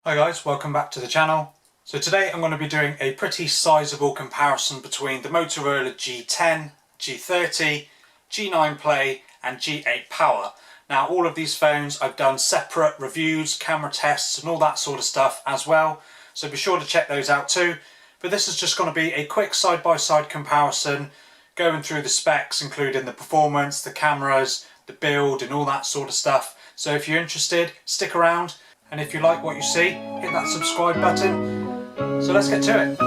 Hi guys, welcome back to the channel. So today I'm going to be doing a pretty sizable comparison between the Motorola G10, G30, G9 Play and G8 Power. Now all of these phones I've done separate reviews, camera tests and all that sort of stuff as well, so be sure to check those out too. But this is just going to be a quick side-by-side comparison, going through the specs including the performance, the cameras, the build and all that sort of stuff. So if you're interested, stick around. And if you like what you see, hit that subscribe button. So let's get to it.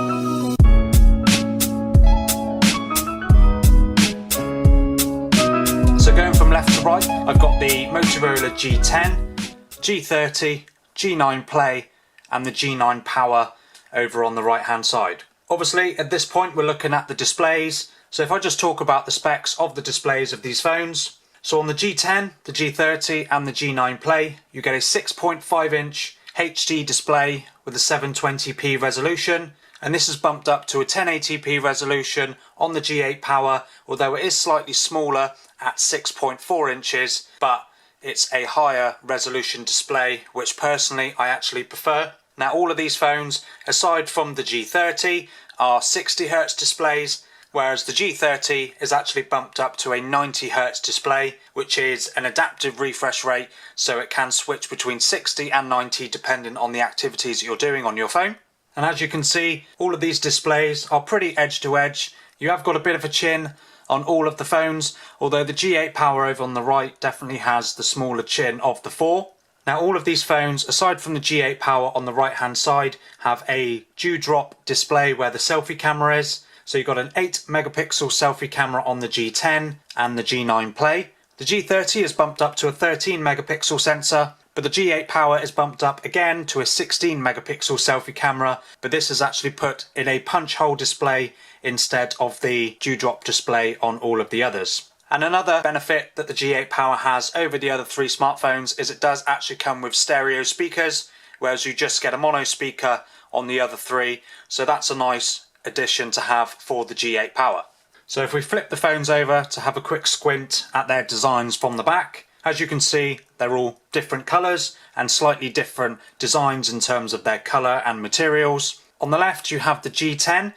So going from left to right, I've got the Motorola G10, G30, G9 Play and the G9 Power over on the right hand side. Obviously at this point we're looking at the displays. So if I just talk about the specs of the displays of these phones. So on the G10, the G30 and the G9 Play, you get a 6.5 inch HD display with a 720p resolution, and this is bumped up to a 1080p resolution on the G8 Power, although it is slightly smaller at 6.4 inches, but it's a higher resolution display, which personally I actually prefer. Now all of these phones, aside from the G30, are 60Hz displays, whereas the G30 is actually bumped up to a 90Hz display, which is an adaptive refresh rate, so it can switch between 60 and 90 depending on the activities you're doing on your phone. And as you can see, all of these displays are pretty edge to edge. You have got a bit of a chin on all of the phones, although the G8 Power over on the right definitely has the smaller chin of the four. Now all of these phones, aside from the G8 Power on the right hand side, have a dewdrop display where the selfie camera is. So you've got an 8 megapixel selfie camera on the G10 and the G9 Play. The G30 is bumped up to a 13 megapixel sensor, but the G8 Power is bumped up again to a 16 megapixel selfie camera, but this is actually put in a punch hole display instead of the dewdrop display on all of the others. And another benefit that the G8 Power has over the other three smartphones is it does actually come with stereo speakers, whereas you just get a mono speaker on the other three, so that's a nice addition to have for the G8 Power. So if we flip the phones over to have a quick squint at their designs from the back, as you can see they're all different colours and slightly different designs in terms of their colour and materials. On the left you have the G10,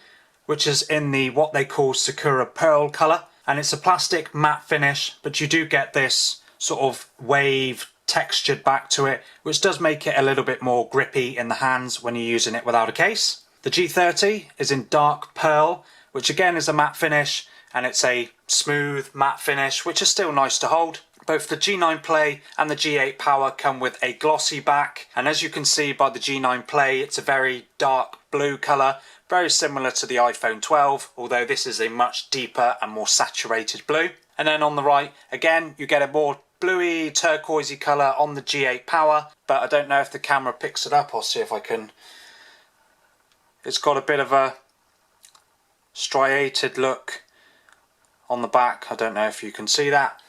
which is in the what they call Sakura Pearl colour, and it's a plastic matte finish, but you do get this sort of wave textured back to it, which does make it a little bit more grippy in the hands when you're using it without a case. The G30 is in dark pearl, which again is a matte finish, and it's a smooth matte finish, which is still nice to hold. Both the G9 Play and the G8 Power come with a glossy back, and as you can see by the G9 Play, it's a very dark blue colour, very similar to the iPhone 12, although this is a much deeper and more saturated blue. And then on the right, again, you get a more bluey, turquoisey colour on the G8 Power, but I don't know if the camera picks it up. I'll see if I can. It's got a bit of a striated look on the back. I don't know if you can see that,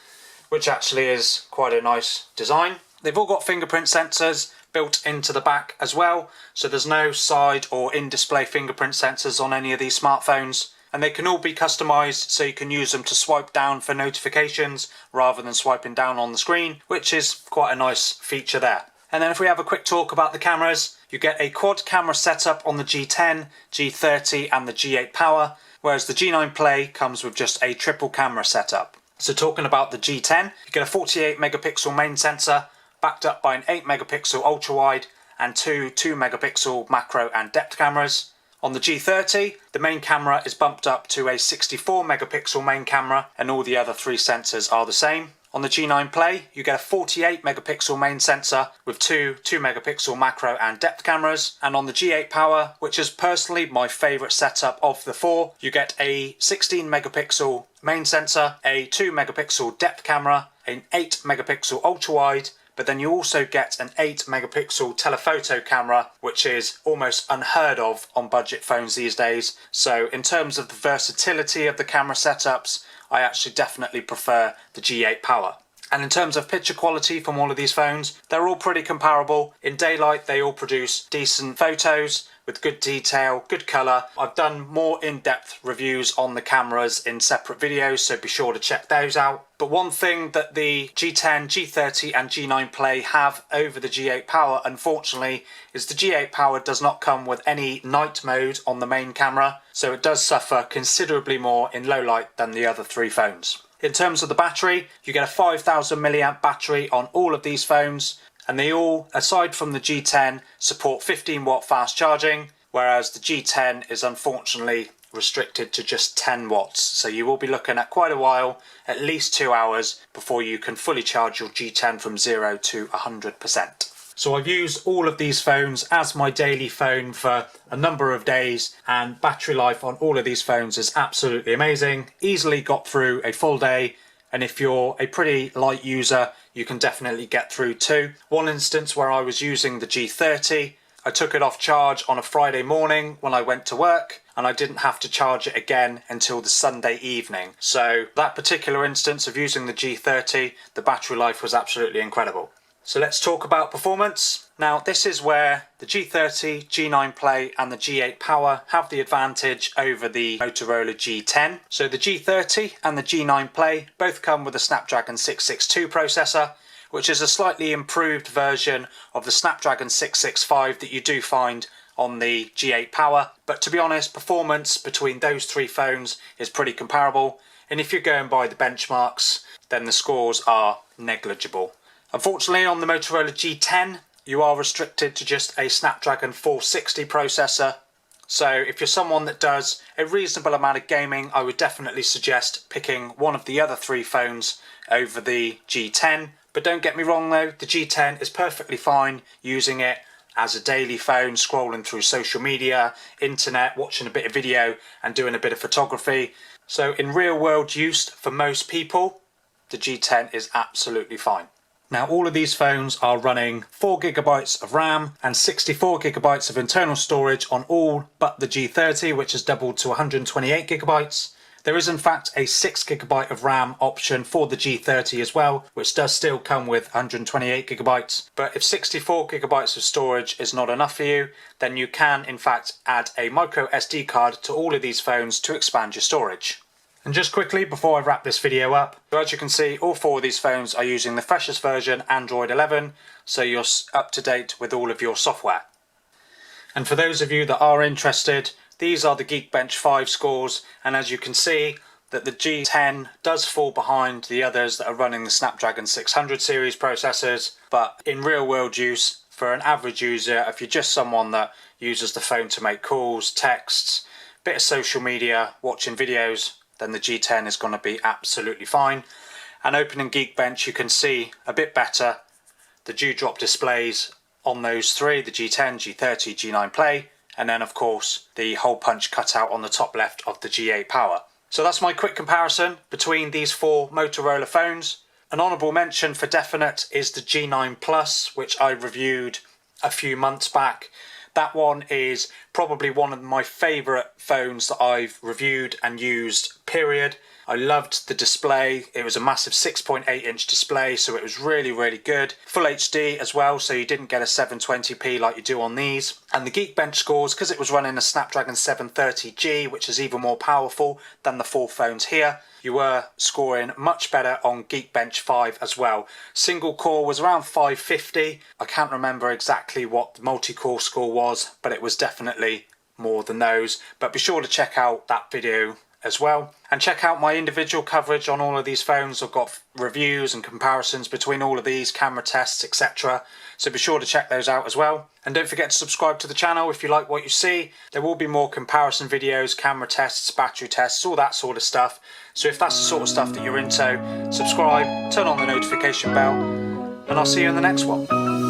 which actually is quite a nice design. They've all got fingerprint sensors built into the back as well, so there's no side or in-display fingerprint sensors on any of these smartphones, and they can all be customized so you can use them to swipe down for notifications rather than swiping down on the screen, which is quite a nice feature there. And then if we have a quick talk about the cameras, you get a quad camera setup on the G10, G30 and the G8 Power, whereas the G9 Play comes with just a triple camera setup. So talking about the G10, you get a 48 megapixel main sensor backed up by an 8 megapixel ultra wide and two 2 megapixel macro and depth cameras. On the G30, the main camera is bumped up to a 64 megapixel main camera and all the other three sensors are the same. On the G9 Play, you get a 48 megapixel main sensor with two 2 megapixel macro and depth cameras. And on the G8 Power, which is personally my favourite setup of the four, you get a 16 megapixel main sensor, a 2 megapixel depth camera, an 8 megapixel ultra wide, but then you also get an 8 megapixel telephoto camera, which is almost unheard of on budget phones these days. So in terms of the versatility of the camera setups, I actually definitely prefer the G8 Power. And in terms of picture quality from all of these phones, they're all pretty comparable. In daylight, they all produce decent photos with good detail, good colour. I've done more in-depth reviews on the cameras in separate videos, so be sure to check those out. But one thing that the G10, G30 and G9 Play have over the G8 Power, unfortunately, is the G8 Power does not come with any night mode on the main camera, so it does suffer considerably more in low light than the other three phones. In terms of the battery, you get a 5000 mAh battery on all of these phones, and they all, aside from the G10, support 15 watt fast charging, whereas the G10 is unfortunately restricted to just 10 watts. So you will be looking at quite a while, at least 2 hours, before you can fully charge your G10 from 0 to 100%. So I've used all of these phones as my daily phone for a number of days, and battery life on all of these phones is absolutely amazing. Easily got through a full day, and if you're a pretty light user, you can definitely get through too. One instance where I was using the G30, I took it off charge on a Friday morning when I went to work, and I didn't have to charge it again until the Sunday evening. So that particular instance of using the G30, the battery life was absolutely incredible. So let's talk about performance. Now this is where the G30, G9 Play and the G8 Power have the advantage over the Motorola G10. So the G30 and the G9 Play both come with a Snapdragon 662 processor, which is a slightly improved version of the Snapdragon 665 that you do find on the G8 Power. But to be honest, performance between those three phones is pretty comparable. And if you're going by the benchmarks, then the scores are negligible. Unfortunately, on the Motorola G10, you are restricted to just a Snapdragon 460 processor. So if you're someone that does a reasonable amount of gaming, I would definitely suggest picking one of the other three phones over the G10. But don't get me wrong though, the G10 is perfectly fine using it as a daily phone, scrolling through social media, internet, watching a bit of video and doing a bit of photography. So in real world use for most people, the G10 is absolutely fine. Now all of these phones are running 4GB of RAM and 64GB of internal storage on all but the G30, which has doubled to 128GB. There is in fact a 6GB of RAM option for the G30 as well, which does still come with 128GB. But if 64GB of storage is not enough for you, then you can in fact add a micro SD card to all of these phones to expand your storage. And just quickly before I wrap this video up, so as you can see, all four of these phones are using the freshest version, Android 11, so you're up to date with all of your software. And for those of you that are interested, these are the Geekbench 5 scores, and as you can see, that the G10 does fall behind the others that are running the Snapdragon 600 series processors, but in real world use, for an average user, if you're just someone that uses the phone to make calls, texts, bit of social media, watching videos, then the G10 is going to be absolutely fine. And opening Geekbench, you can see a bit better the dewdrop displays on those three, the G10, G30, G9 Play, and then of course the hole punch cutout on the top left of the G8 Power. So that's my quick comparison between these four Motorola phones. An honourable mention for definite is the G9 Plus, which I reviewed a few months back. That one is probably one of my favourite phones that I've reviewed and used, period. I loved the display. It was a massive 6.8-inch display, so it was really, really good. Full HD as well, so you didn't get a 720p like you do on these. And the Geekbench scores, because it was running a Snapdragon 730G, which is even more powerful than the four phones here, you were scoring much better on Geekbench 5 as well. Single core was around 550. I can't remember exactly what the multi-core score was, but it was definitely more than those. But be sure to check out that video as well, and check out my individual coverage on all of these phones. I've got reviews and comparisons between all of these, camera tests, etc. So be sure to check those out as well. And don't forget to subscribe to the channel if you like what you see. There will be more comparison videos, camera tests, battery tests, all that sort of stuff. So if that's the sort of stuff that you're into, subscribe, turn on the notification bell, and I'll see you in the next one.